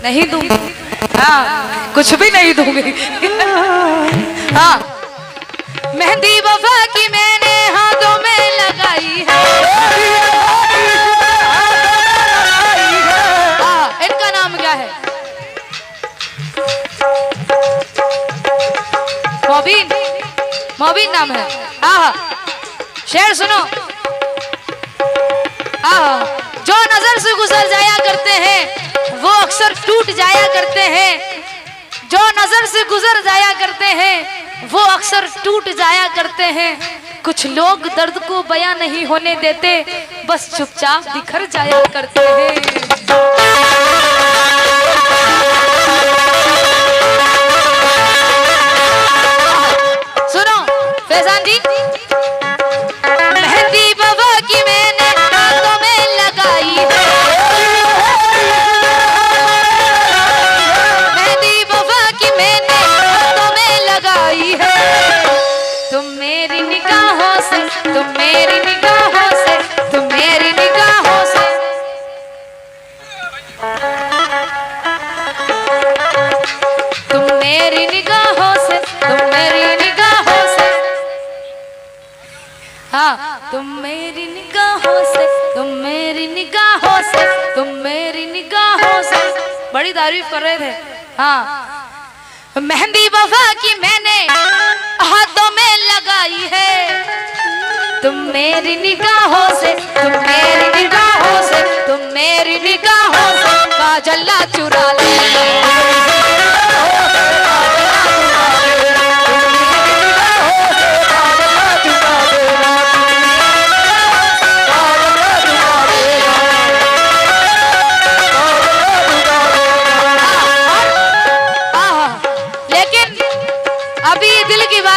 नहीं दूंगी। हाँ कुछ भी नहीं दूंगी। हाँ मेहंदी वफा की मैंने हाथों में लगाई है। हाँ इनका नाम क्या है? मोबिन, मोबिन नाम है। हाँ शेर सुनो। हाँ जो नजर से गुजर जाया करते हैं वो अक्सर टूट जाया करते हैं। जो नजर से गुजर जाया करते हैं वो अक्सर टूट जाया करते हैं। कुछ लोग दर्द को बयां नहीं होने देते, बस चुपचाप बिखर जाया करते हैं। सुनो फैजान जी, मेहंदी बाबा की मैंने हाथों में लगाई है। मेहंदी बाबा की मैंने हाथों में लगाई है। तुम मेरी निगाहों से, तुम मेरी निगाहों से, तुम मेरी निगाहों से, तुम मेरी निगाहों से, तुम मेरी निगाहों से, हाँ तुम मेरी निगाहों से, तुम मेरी निगाहों से, तुम मेरी निगाहों से। बड़ी तारीफ कर रहे थे। हाँ मेहंदी वफा की मैंने हाथों में लगाई है। तुम मेरी निगाहों से, तुम मेरी निगाहों से, तुम मेरी निगाहों से काजल चुरा ले।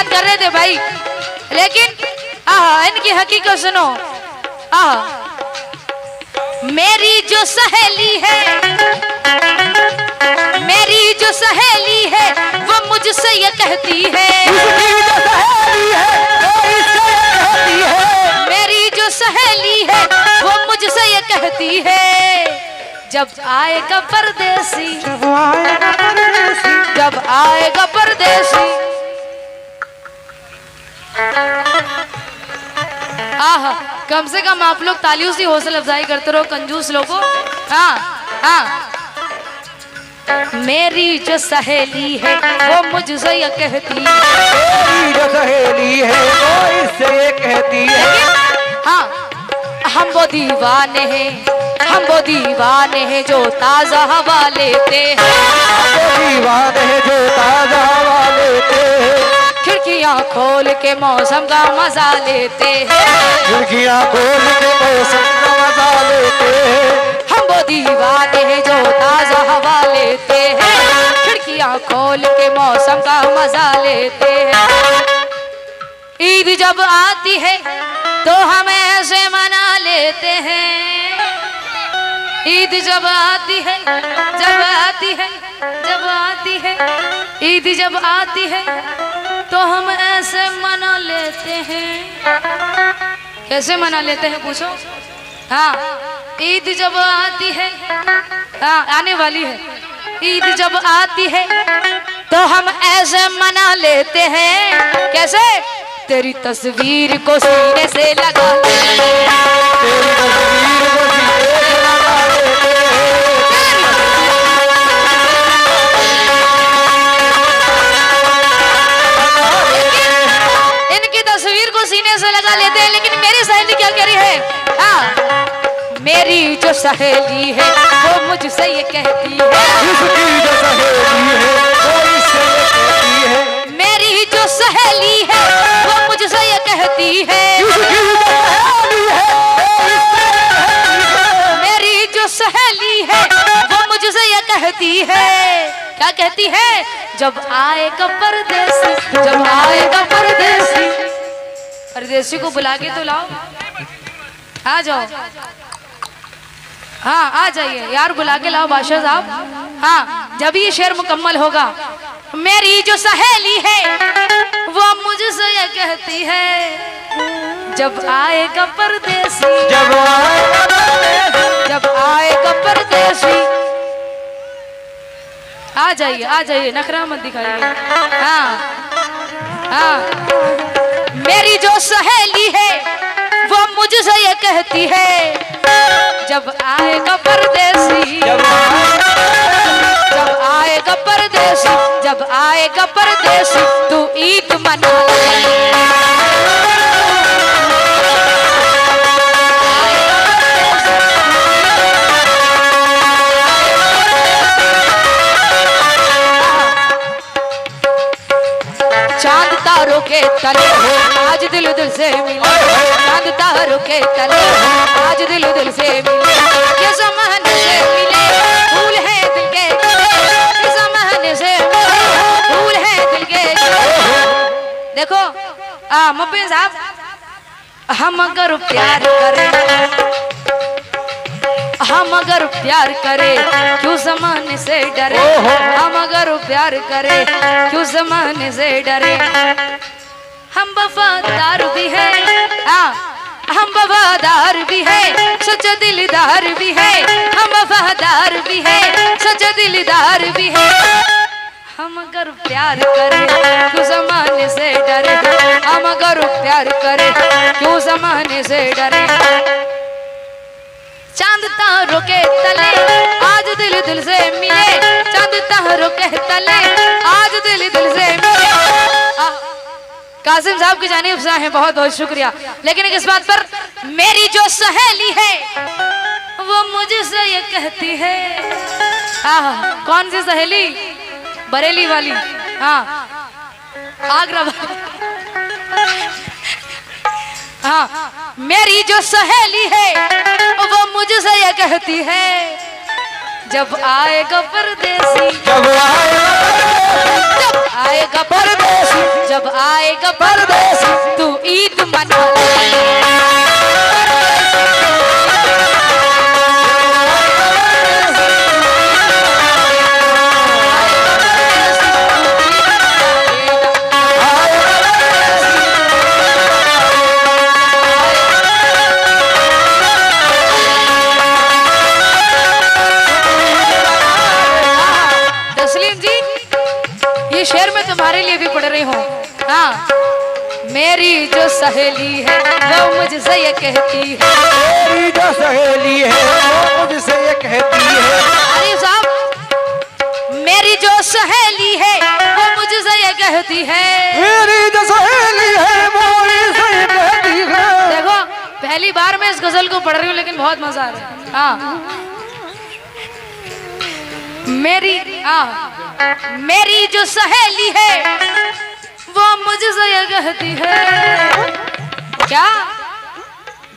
कर रहे थे भाई, लेकिन इनकी हकीकत सुनो। मेरी जो सहेली है, मेरी जो सहेली है वो मुझसे ये कहती है। मेरी जो सहेली है वो मुझसे ये कहती है, जब आएगा परदेसी, जब आएगा परदेसी। आहा कम से कम आप लोग तालियों से हौसला अफजाई करते रहो कंजूस लोगों। हाँ हाँ मेरी जो सहेली है वो मुझसे ये कहती है। मेरी जो सहेली है वो इससे ये कहती है। हाँ हम वो दीवाने हैं, हम वो दीवाने हैं जो ताजा हवा लेते हैं। हम वो दीवाने हैं जो ताजा हवा लेते हैं। खिड़कियाँ खोल के मौसम का मजा लेते हैं। खिड़कियाँ खोल के मौसम का मजा लेते हैं। हम वो दीवाने हैं जो ताजा हवा लेते हैं। खिड़कियाँ खोल के मौसम का मजा लेते हैं। ईद जब आती है तो हम ऐसे मना लेते हैं। ईद जब आती है, जब आती है, जब आती है, ईद जब आती है तो हम ऐसे मना लेते हैं। कैसे मना लेते हैं पूछो? हाँ ईद जब आती है, हाँ आने वाली है। ईद जब आती है तो हम ऐसे मना लेते हैं। कैसे? तेरी तस्वीर को सीने से लगा लेते हैं। तेरी तस्वीर को सीने से लगा लेते हैं। इनकी तस्वीर को सीने से लगा लेते हैं, लेकिन मेरी सहेली क्या कह रही है? हाँ मेरी जो सहेली है वो मुझसे ये कहती है। इसकी जो सहेली है वो इससे ये कहती है। मेरी जो सहेली है वो मुझसे ये कहती है। मेरी जो सहेली है वो मुझसे ये कहती है। क्या कहती है? जब आएगा परदेसी, जब आएगा परदेसी। परदेसी को बुला के तो लाओ, आ जाओ। हाँ आ जाइए यार, बुला के लाओ बादशाह साहब। हाँ जब ये शेर मुकम्मल होगा। मेरी जो सहेली है वो मुझसे ये कहती है, जब आएगा परदेसी, जब आएगा परदेसी, जब आएगा परदेसी। आ जाइए, नखरा मत दिखाइए। हाँ हाँ, मेरी जो सहेली है वो मुझसे ये कहती है, जब आएगा परदेसी, जब आएगा परदेसी, जब आएगा परदेसी, तू ईद मना चांद तारों के तले हो आज दिल दिल से मिले, चांद तारों के तले हो आज दिल दिल से मिले, ये ज़माने से मिले फूल है दिल के, ये ज़माने से मिले फूल है दिल के। देखो मुबीन साहब, हम अगर प्यार करें, हम अगर प्यार करें क्यों ज़माने से डरे, हम अगर प्यार करें क्यों ज़माने से डरे, हम वफादार भी है, हम वफादार भी है, सच्चा दिलदार भी है, हम वफादार भी है, सच्चा दिलदार भी है, हम अगर प्यार करें क्यों ज़माने से डरे, हम अगर प्यार करें क्यों ज़माने से डरे। चांद तारों के तले आज दिल दिल से मिले, चांद तारों के तले आज दिल दिल से मिले। कासिम साहब की जानिब से है, बहुत बहुत शुक्रिया। लेकिन इस बात पर, मेरी जो सहेली है वो मुझसे ये कहती है, कौन सी सहेली? बरेली वाली, हाँ आगरा वाली। हाँ, मेरी जो सहेली है वो मुझसे ये कहती है, जब आएगा परदेसी, जब आएगा परदेसी, जब आएगा परदेसी, तू ईद मना शेर में तुम्हारे लिए भी पढ़ रही हूँ। हाँ, मेरी जो सहेली है वो मुझसे ये कहती है, मेरी जो सहेली है वो मुझसे ये कहती है, अरे साहब, मेरी जो सहेली है वो मुझसे ये कहती है, मेरी जो सहेली है वो मुझसे ये कहती है। देखो, पहली बार मैं इस गजल को पढ़ रही हूँ लेकिन बहुत मजा आ रहा है। हाँ, मेरी जो सहेली है वो मुझसे ये कहती है, क्या?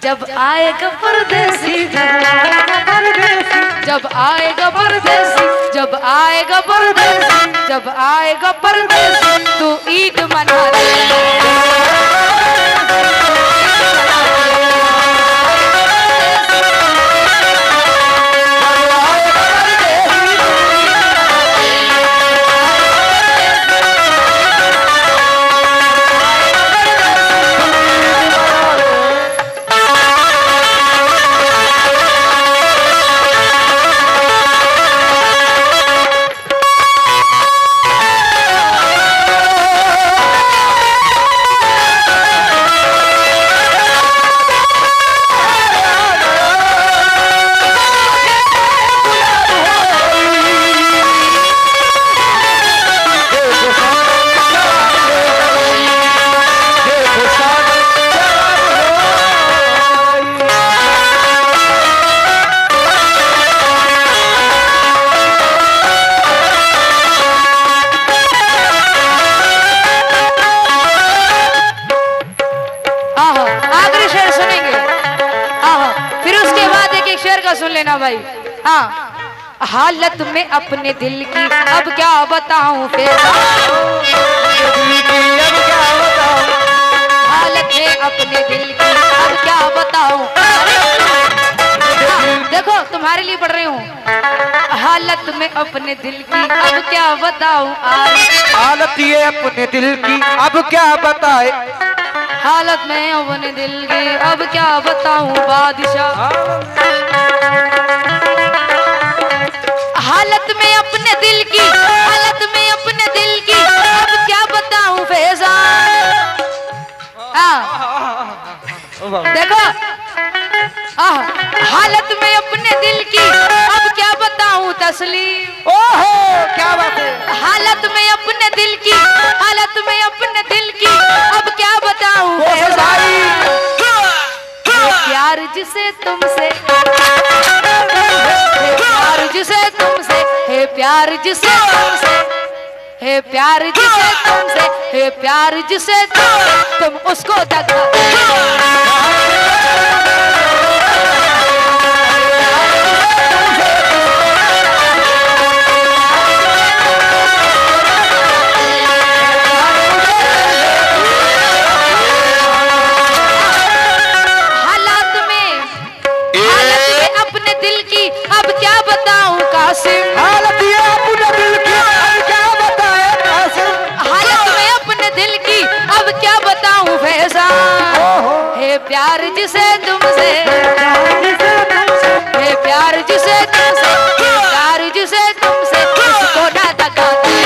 जब आएगा परदेसी, जब आएगा परदेसी, जब आएगा परदेसी, जब आएगा परदेसी, तू ईद मना सुन लेना भाई। हाँ, हालत में अपने दिल की अब क्या बताऊं फिर, हालत में अपने दिल की अब क्या बताऊं। देखो तुम्हारे लिए पढ़ रही हूँ, हालत में अपने दिल की अब क्या बताऊं, हालत ये अपने दिल की अब क्या बताए, हालत में अपने दिल की अब क्या बताऊं बादशाह, हालत हालत में अपने दिल की, हालत में अपने दिल की अब क्या बताऊं फैजान। देखो हालत में अपने दिल की अब क्या बताऊं तस्लीम। ओहो क्या बात है। हालत में अपने दिल की, हालत में अपने दिल की अब क्या बताऊं भाई प्यार जिसे तुमसे, है प्यार जिसे तुमसे, है प्यार जिसे तुमसे, है प्यार जिसे तुमसे, है प्यार जिसे तुम उसको दगा। हालत ये अपने दिल की अब क्या बताए कासिम। हालत में अपने दिल की अब क्या बताऊं फैजान। है प्यार जिसे तुमसे, है प्यार जिसे तुमसे, है प्यार जिसे तुमसे उसको ना दगा दे।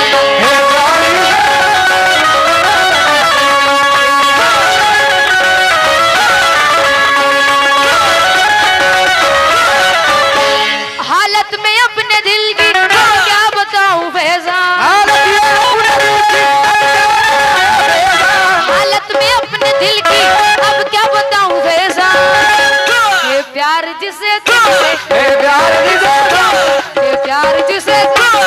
हालत में अपने दिल की क्या बताऊं फैजान। हालत में अपने दिल की अब क्या बताऊं फैजान। ये प्यार जिसे तुमसे, ए प्यार जिसे तुमसे, ये प्यार जिसे तुमसे,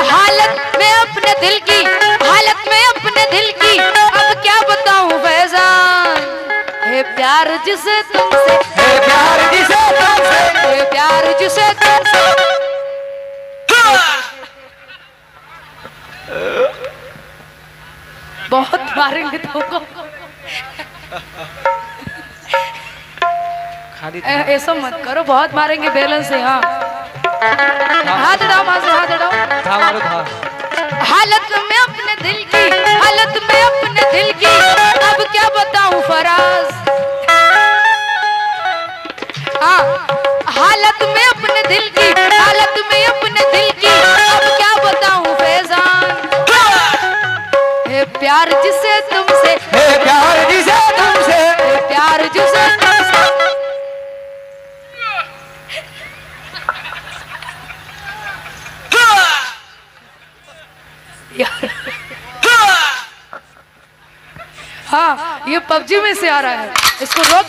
हालत में अपने दिल की, हालत में अपने दिल की अब क्या बताऊं फैजान। है प्यार जिसे तुमसे, ए प्यार जिसे तुमसे, है प्यार जिसे तुमसे। बहुत मारेंगे तुमको। ऐसा मत करो, बहुत मारेंगे बैलेंस से। हाँ हाथ हटाओ, वहां से हाथ हटाओ। हालत में अपने दिल की, हालत में अपने दिल की अब क्या बताऊं फराज। हाँ हालत में अपने दिल की, हालत में अपने दिल की अब क्या बताऊं फैजान। है प्यार जिसे तुमसे, ए प्यार जिसे तुमसे, है प्यार जिसे तुमसे। यार हाँ ये पबजी में से आ रहा है, इसको रोक।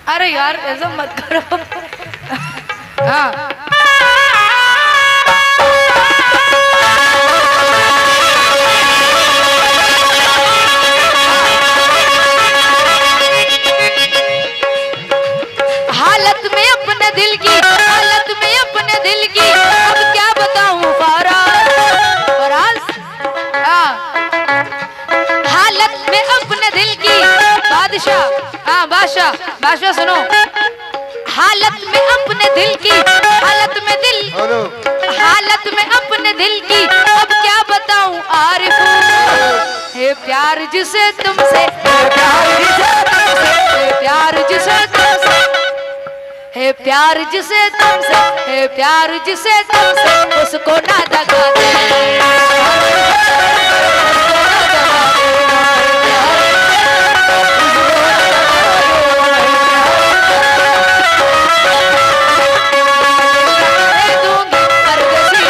अरे यार ऐसा मत करो। हाँ हालत में अपने दिल की, हालत में अपने दिल की अब क्या बताऊं फराज, फराज। हालत में अपने दिल की बादशाह, हाँ बादशाह, बादशाह सुनो। हालत में अपने दिल की, हालत में दिल, हालत में अपने दिल की अब क्या बताऊं आरिफ। है प्यार जिसे तुमसे, ए प्यार जिसे तुमसे, है प्यार जिसे तुमसे, है प्यार जिसे तुमसे, है प्यार जिसे तुमसे उसको ना दगा दे। दूंगी परदेसी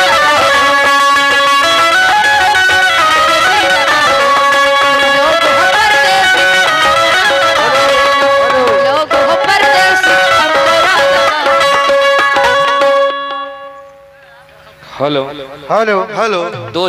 लोग हो परदेसी, लोग हो परदेसी हमको ना दगा। हेलो हेलो हेलो दो